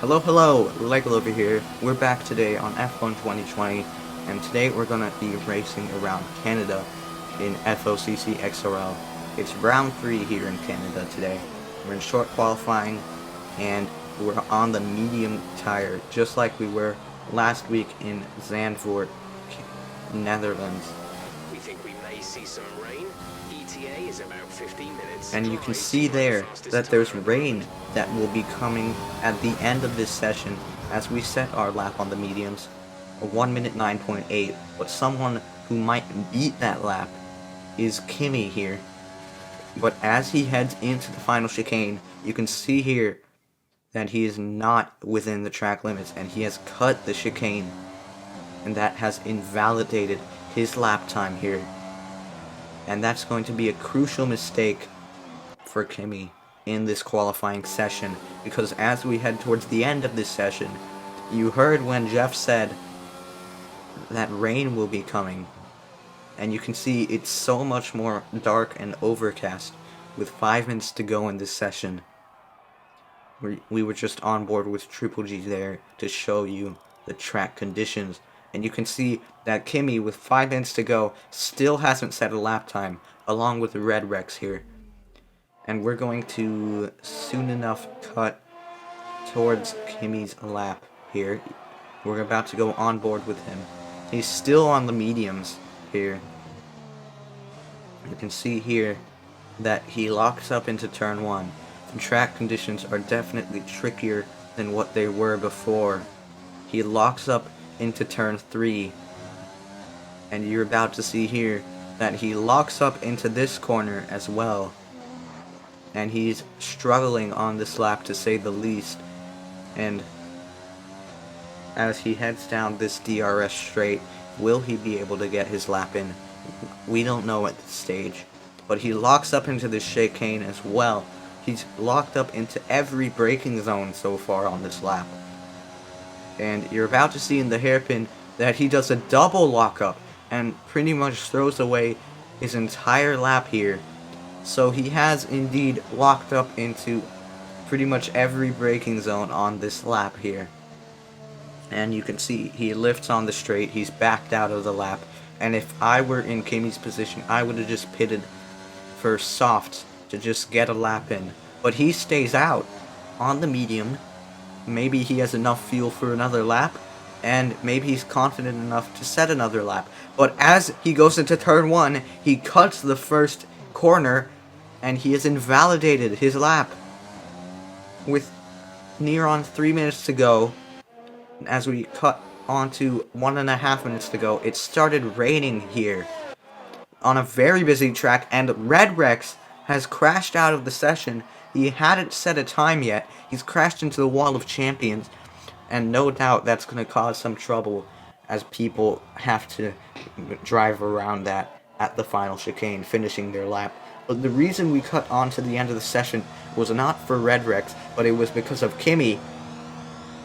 Hello, Lego over here. We're back today on F1 2020, and today we're gonna be racing around Canada in FOCC XRL. It's round 3 here in Canada today. We're in short qualifying, and we're on the medium tire, just like we were last week in Zandvoort, Netherlands. We think we may see some rain. ETA is about 15 minutes. And you can see there that there's rain that will be coming at the end of this session as we set our lap on the mediums, a 1 minute 9.8, but someone who might beat that lap is Kimi here. But as he heads into the final chicane, you can see here that he is not within the track limits and he has cut the chicane, and that has invalidated his lap time here. And that's going to be a crucial mistake for Kimi in this qualifying session, because as we head towards the end of this session, you heard when Jeff said that rain will be coming, and you can see it's so much more dark and overcast with 5 minutes to go in this session. We were just on board with Triple G there to show you the track conditions, and you can see that Kimi, with 5 minutes to go, still hasn't set a lap time, along with the Red Rex here. And we're going to soon enough cut towards Kimi's lap here. We're about to go on board with him. He's still on the mediums here. You can see here that he locks up into turn 1. The track conditions are definitely trickier than what they were before. He locks up into turn 3, and you're about to see here that he locks up into this corner as well, and he's struggling on this lap to say the least. And as he heads down this DRS straight, will he be able to get his lap in? We don't know at this stage, but he locks up into this chicane as well. He's locked up into every braking zone so far on this lap. And you're about to see in the hairpin that he does a double lockup and pretty much throws away his entire lap here. So he has indeed locked up into pretty much every braking zone on this lap here. And you can see he lifts on the straight, he's backed out of the lap. And if I were in Kimi's position, I would have just pitted for softs to just get a lap in. But he stays out on the medium. Maybe he has enough fuel for another lap, and maybe he's confident enough to set another lap. But as he goes into turn 1, he cuts the first corner, and he has invalidated his lap. With near on 3 minutes to go, as we cut on to 1.5 minutes to go, it started raining here on a very busy track, and Red Rex has crashed out of the session. He hadn't set a time yet. He's crashed into the wall of champions, and no doubt that's going to cause some trouble as people have to drive around that at the final chicane, finishing their lap. But the reason we cut on to the end of the session was not for Red Rex, but it was because of Kimi.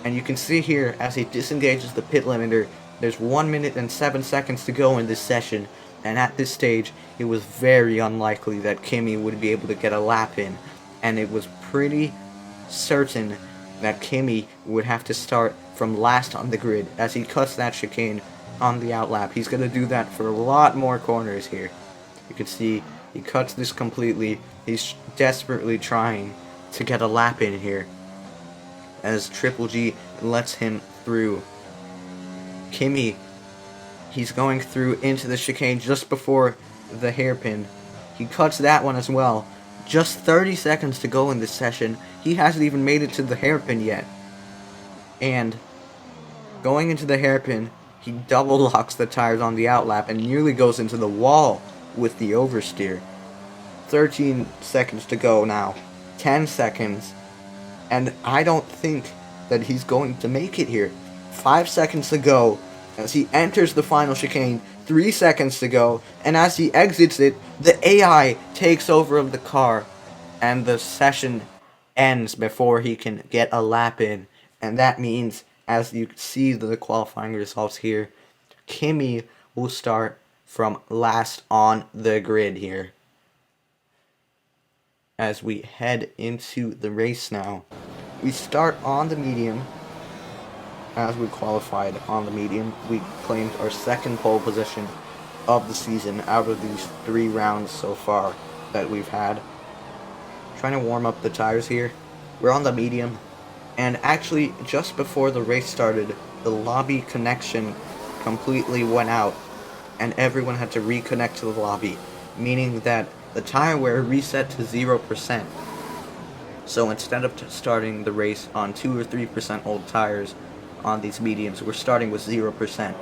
And you can see here, as he disengages the pit limiter, there's 1 minute and 7 seconds to go in this session, and at this stage, it was very unlikely that Kimi would be able to get a lap in, and it was pretty certain that Kimi would have to start from last on the grid as he cuts that chicane on the outlap. He's going to do that for a lot more corners here. You can see he cuts this completely. He's desperately trying to get a lap in here as Triple G lets him through. Kimi, he's going through into the chicane just before the hairpin. He cuts that one as well. Just 30 seconds to go in this session. He hasn't even made it to the hairpin yet. And going into the hairpin, he double locks the tires on the outlap and nearly goes into the wall with the oversteer. 13 seconds to go now. 10 seconds. And I don't think that he's going to make it here. 5 seconds to go as he enters the final chicane. 3 seconds to go, and as he exits it, the AI takes over of the car, and the session ends before he can get a lap in. And that means, as you see the qualifying results here, Kimi will start from last on the grid here. as we head into the race now. We start on the medium. As we qualified on the medium, we claimed our second pole position of the season out of these 3 rounds so far that we've had. Trying to warm up the tires here. We're on the medium, and actually just before the race started, the lobby connection completely went out, and everyone had to reconnect to the lobby, meaning that the tire wear reset to 0%. So instead of starting the race on 2 or 3% old tires on these mediums, we're starting with 0%.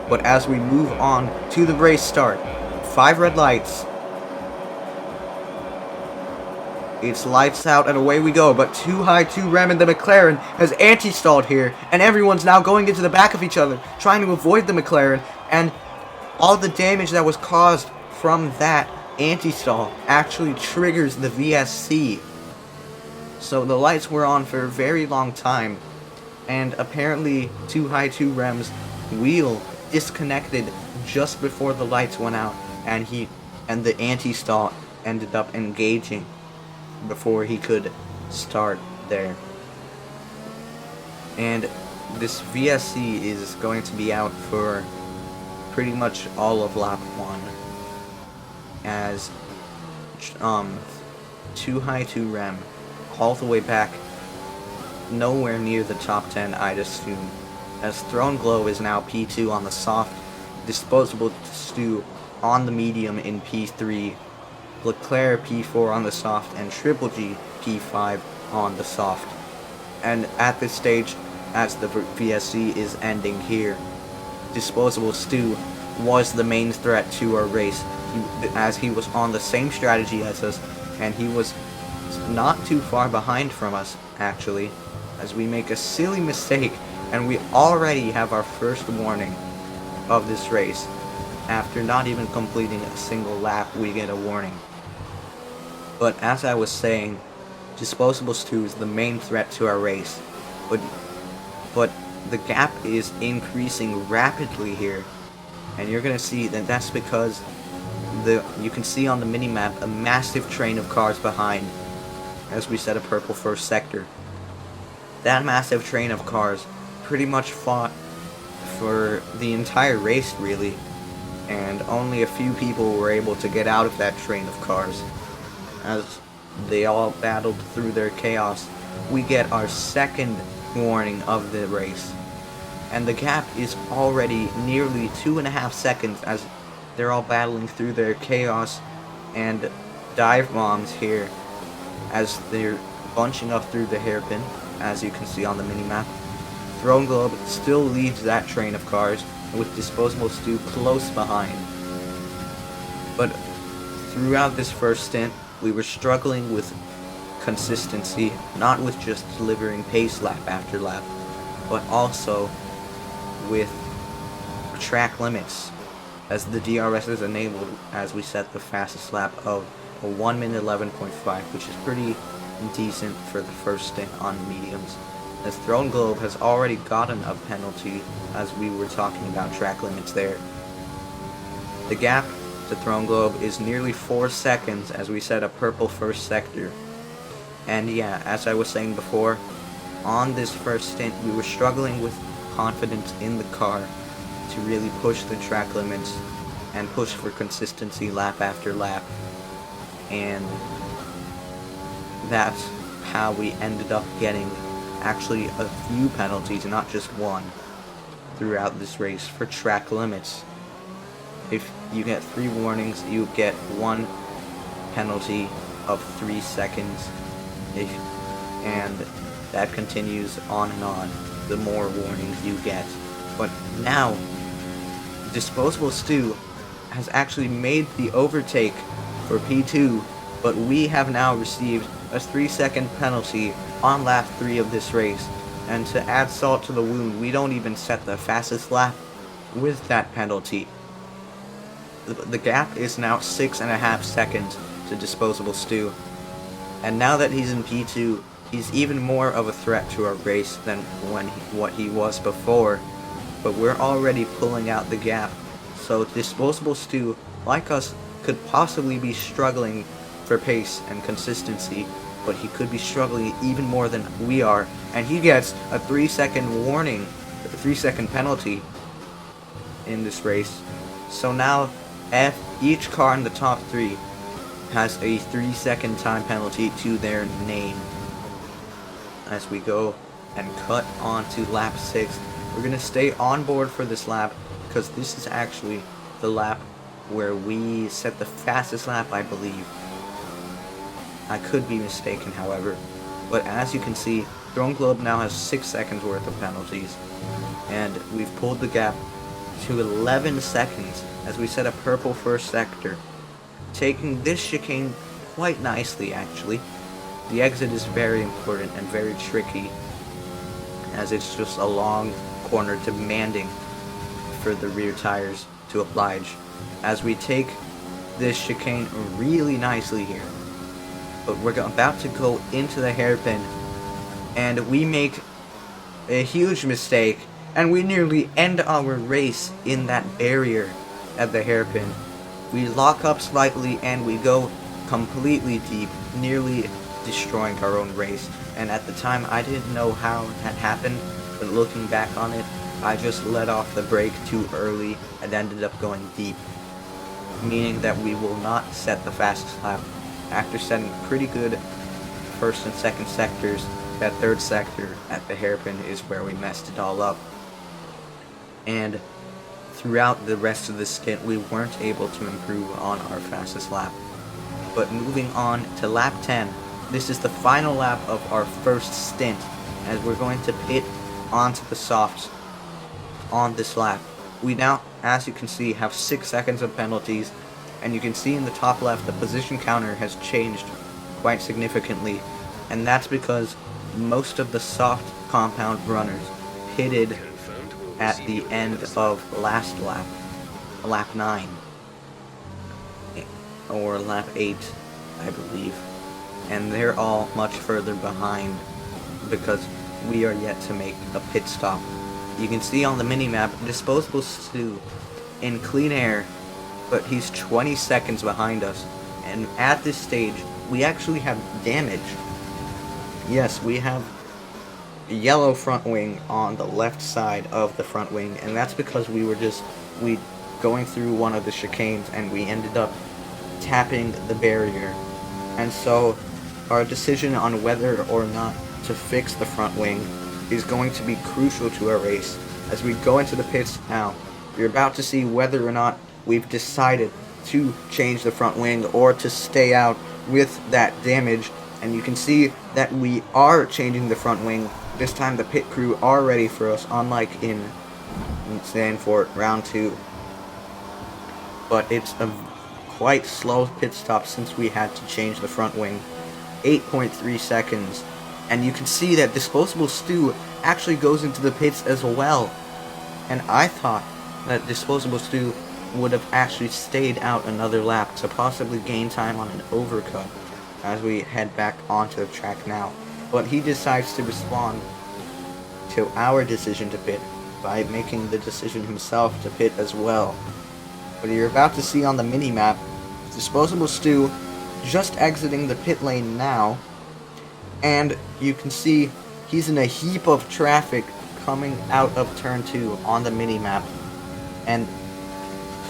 But as we move on to the race start, 5 red lights. It's lights out and away we go, but too high, too Rem, and the McLaren has anti-stalled here, and everyone's now going into the back of each other, trying to avoid the McLaren, and all the damage that was caused from that anti-stall actually triggers the VSC. So the lights were on for a very long time, and apparently too high, too Rem's wheel disconnected just before the lights went out, and the anti-stall ended up engaging before he could start there. And this VSC is going to be out for pretty much all of lap 1, as too high, too Rem all the way back, nowhere near the top 10, I'd assume, as Throne Glow is now P2 on the soft, Disposable Stew on the medium in P3, Leclerc P4 on the soft, and Triple G P5 on the soft. And at this stage, as the VSC is ending here, Disposable Stew was the main threat to our race, as he was on the same strategy as us, and he was not too far behind from us, actually, as we make a silly mistake, and we already have our first warning of this race. After not even completing a single lap, we get a warning. But as I was saying, Disposable Stew is the main threat to our race, but the gap is increasing rapidly here, and you're gonna see that that's because you can see on the minimap a massive train of cars behind, as we set a purple first sector. That massive train of cars pretty much fought for the entire race, really, and only a few people were able to get out of that train of cars. As they all battled through their chaos, we get our second warning of the race, and the gap is already nearly 2.5 seconds as they're all battling through their chaos and dive bombs here, as they're bunching up through the hairpin, as you can see on the minimap. Throne Globe still leads that train of cars, with Disposable Stew close behind. But throughout this first stint, we were struggling with consistency, not with just delivering pace lap after lap, but also with track limits, as the DRS is enabled as we set the fastest lap of a 1 minute 11.5, which is pretty decent for the first stint on mediums, as Throne Globe has already gotten a penalty, as we were talking about track limits there. The gap to Throne Globe is nearly 4 seconds as we set a purple first sector. And yeah, as I was saying before, on this first stint we were struggling with confidence in the car to really push the track limits and push for consistency lap after lap. And that's how we ended up getting actually a few penalties, not just one, throughout this race for track limits. If you get 3 warnings, you get 1 penalty of 3 seconds, and that continues on and on the more warnings you get. But now, Disposable Stew has actually made the overtake for P2, but we have now received a 3-second penalty on lap 3 of this race, and to add salt to the wound, we don't even set the fastest lap with that penalty. The gap is now 6.5 seconds to Disposable Stew, and now that he's in P2, he's even more of a threat to our race than what he was before, but we're already pulling out the gap, so Disposable Stew, like us, could possibly be struggling for pace and consistency, but he could be struggling even more than we are, and he gets a 3-second warning, a 3-second penalty in this race. So now each car in the top 3 has a 3-second time penalty to their name. As we go and cut on to lap 6, we're going to stay on board for this lap because this is actually the lap where we set the fastest lap, I believe. I could be mistaken, however, but as you can see, Throne Globe now has 6 seconds worth of penalties, and we've pulled the gap to 11 seconds as we set a purple first sector, taking this chicane quite nicely actually. The exit is very important and very tricky, as it's just a long corner demanding for the rear tires to oblige, as we take this chicane really nicely here. But we're about to go into the hairpin, and we make a huge mistake, and we nearly end our race in that barrier at the hairpin. We lock up slightly and we go completely deep, nearly destroying our own race. And at the time I didn't know how that happened, but looking back on it, I just let off the brake too early and ended up going deep, meaning that we will not set the fastest lap. After setting pretty good first and second sectors, that third sector at the hairpin is where we messed it all up. And throughout the rest of the stint, we weren't able to improve on our fastest lap. But moving on to lap 10, this is the final lap of our first stint, as we're going to pit onto the softs on this lap. We now, as you can see, have 6 seconds of penalties, and you can see in the top left the position counter has changed quite significantly, and that's because most of the soft compound runners pitted at the end of last lap, lap 9, or lap 8, I believe, and they're all much further behind because we are yet to make a pit stop. You can see on the mini-map, Disposable Stu in clean air, but he's 20 seconds behind us, and at this stage, we actually have damage. Yes, we have a yellow front wing on the left side of the front wing, and that's because we going through one of the chicanes and we ended up tapping the barrier. And so our decision on whether or not to fix the front wing is going to be crucial to our race. As we go into the pits now, you're about to see whether or not we've decided to change the front wing or to stay out with that damage. And you can see that we are changing the front wing. This time the pit crew are ready for us, unlike in Zandvoort round 2. But it's a quite slow pit stop since we had to change the front wing. 8.3 seconds. And you can see that Disposable Stu actually goes into the pits as well. And I thought that Disposable Stu would have actually stayed out another lap to possibly gain time on an overcut as we head back onto the track now. But he decides to respond to our decision to pit by making the decision himself to pit as well. But you're about to see on the mini-map, Disposable Stu just exiting the pit lane now, and you can see he's in a heap of traffic coming out of turn 2 on the mini-map. And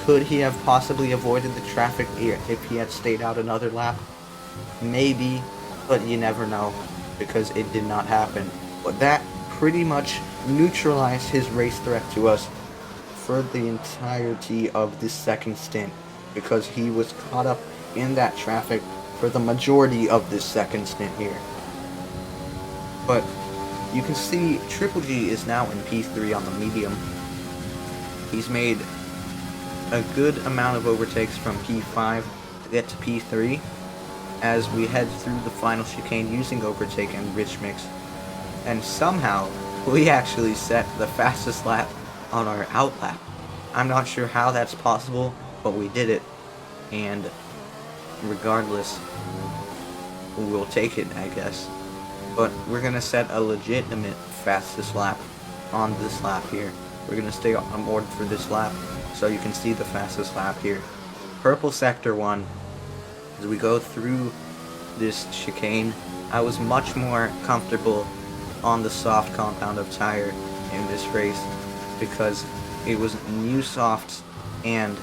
could he have possibly avoided the traffic if he had stayed out another lap? Maybe, but you never know, because it did not happen. But that pretty much neutralized his race threat to us for the entirety of this second stint, because he was caught up in that traffic for the majority of this second stint here. But you can see Triple G is now in P3 on the medium. He's made a good amount of overtakes from P5 to get to P3 as we head through the final chicane using overtake and rich mix. And somehow we actually set the fastest lap on our out lap. I'm not sure how that's possible, but we did it, and regardless, we'll take it, I guess. But we're gonna set a legitimate fastest lap on this lap here. We're gonna stay on board for this lap so you can see the fastest lap here. Purple sector 1, As we go through this chicane, I was much more comfortable on the soft compound of tire in this race because it was new softs and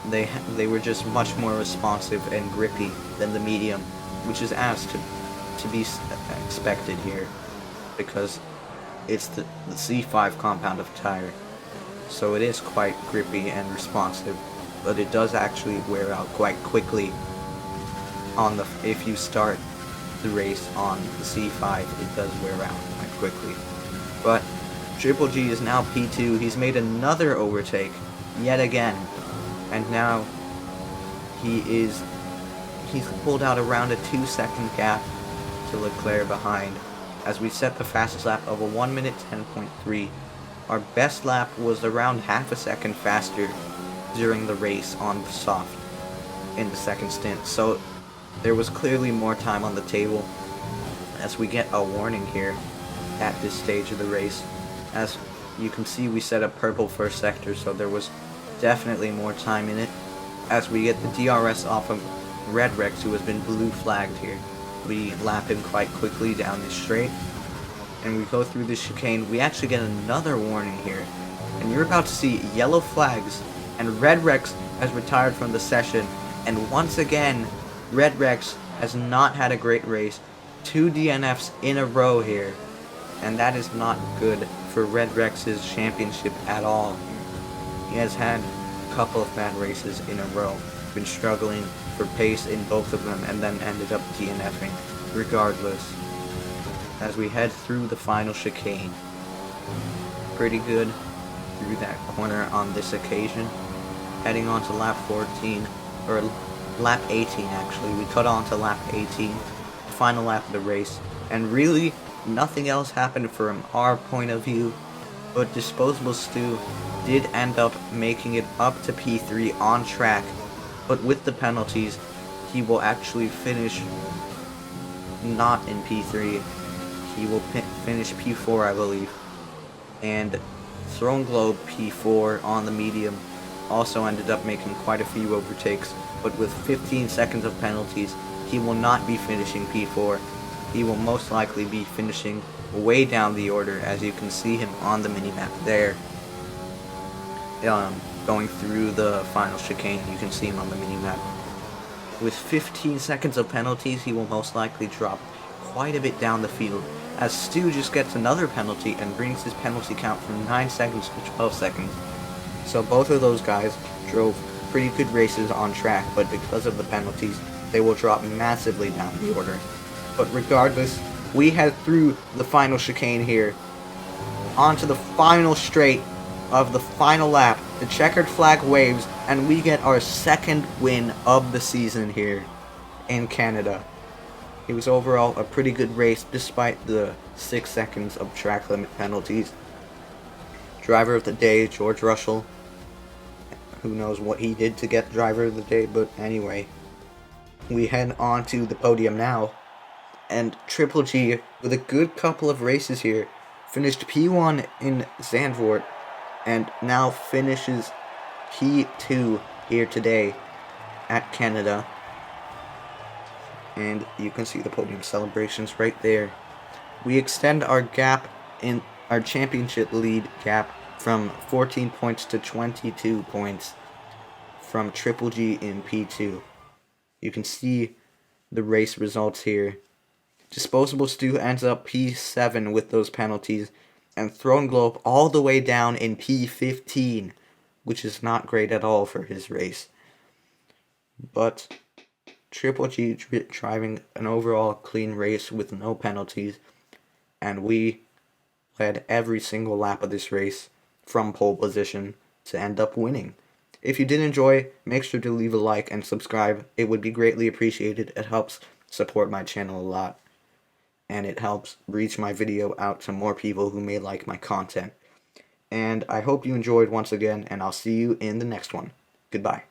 they were just much more responsive and grippy than the medium, which is as to be expected here because it's the C5 compound of tire, so it is quite grippy and responsive, but it does actually wear out quite quickly if you start the race on the C5. It does wear out quite quickly. But Triple G is now P2. He's made another overtake yet again, and now he's pulled out around a 2-second gap to Leclerc behind as we set the fastest lap of a 1 minute 10.3. Our best lap was around half a second faster during the race on the soft in the second stint, so there was clearly more time on the table. As we get a warning here at this stage of the race, as you can see we set a purple first sector, so there was definitely more time in it. As we get the DRS off of Red Rex, who has been blue flagged here, we lap him quite quickly down this straight, and we go through this chicane. We actually get another warning here, and you're about to see yellow flags, and Red Rex has retired from the session, and once again Red Rex has not had a great race. 2 DNFs in a row here, and that is not good for Red Rex's championship at all. He has had a couple of bad races in a row, been struggling for pace in both of them, and then ended up DNFing regardless. As we head through the final chicane, pretty good through that corner on this occasion. Heading on to lap 14, or lap 18 actually. We cut on to lap 18, the final lap of the race, and really nothing else happened from our point of view, but Disposable Stu did end up making it up to P3 on track, but with the penalties he will actually finish not in P3. He will finish P4, I believe. And Throne Globe P4 on the medium also ended up making quite a few overtakes, but with 15 seconds of penalties, he will not be finishing P4. He will most likely be finishing way down the order, as you can see him on the minimap there. Going through the final chicane, you can see him on the minimap. With 15 seconds of penalties, he will most likely drop quite a bit down the field, as Stu just gets another penalty and brings his penalty count from 9 seconds to 12 seconds. So both of those guys drove pretty good races on track, but because of the penalties, they will drop massively down the order. But regardless, we head through the final chicane here, onto the final straight of the final lap. The checkered flag waves, and we get our second win of the season here in Canada. It was overall a pretty good race, despite the 6 seconds of track limit penalties. Driver of the day, George Russell. Who knows what he did to get driver of the day, but anyway. We head on to the podium now, and Triple G, with a good couple of races here, finished P1 in Zandvoort, and now finishes P2 here today at Canada. And you can see the podium celebrations right there. We extend our gap in our championship lead gap from 14 points to 22 points from Triple G in P2. You can see the race results here. Disposable Stu ends up P7 with those penalties, and Throne Globe all the way down in P15, which is not great at all for his race. But Triple G driving an overall clean race with no penalties, and we led every single lap of this race from pole position to end up winning. If you did enjoy, make sure to leave a like and subscribe. It would be greatly appreciated. It helps support my channel a lot, and it helps reach my video out to more people who may like my content. And I hope you enjoyed once again, and I'll see you in the next one. Goodbye.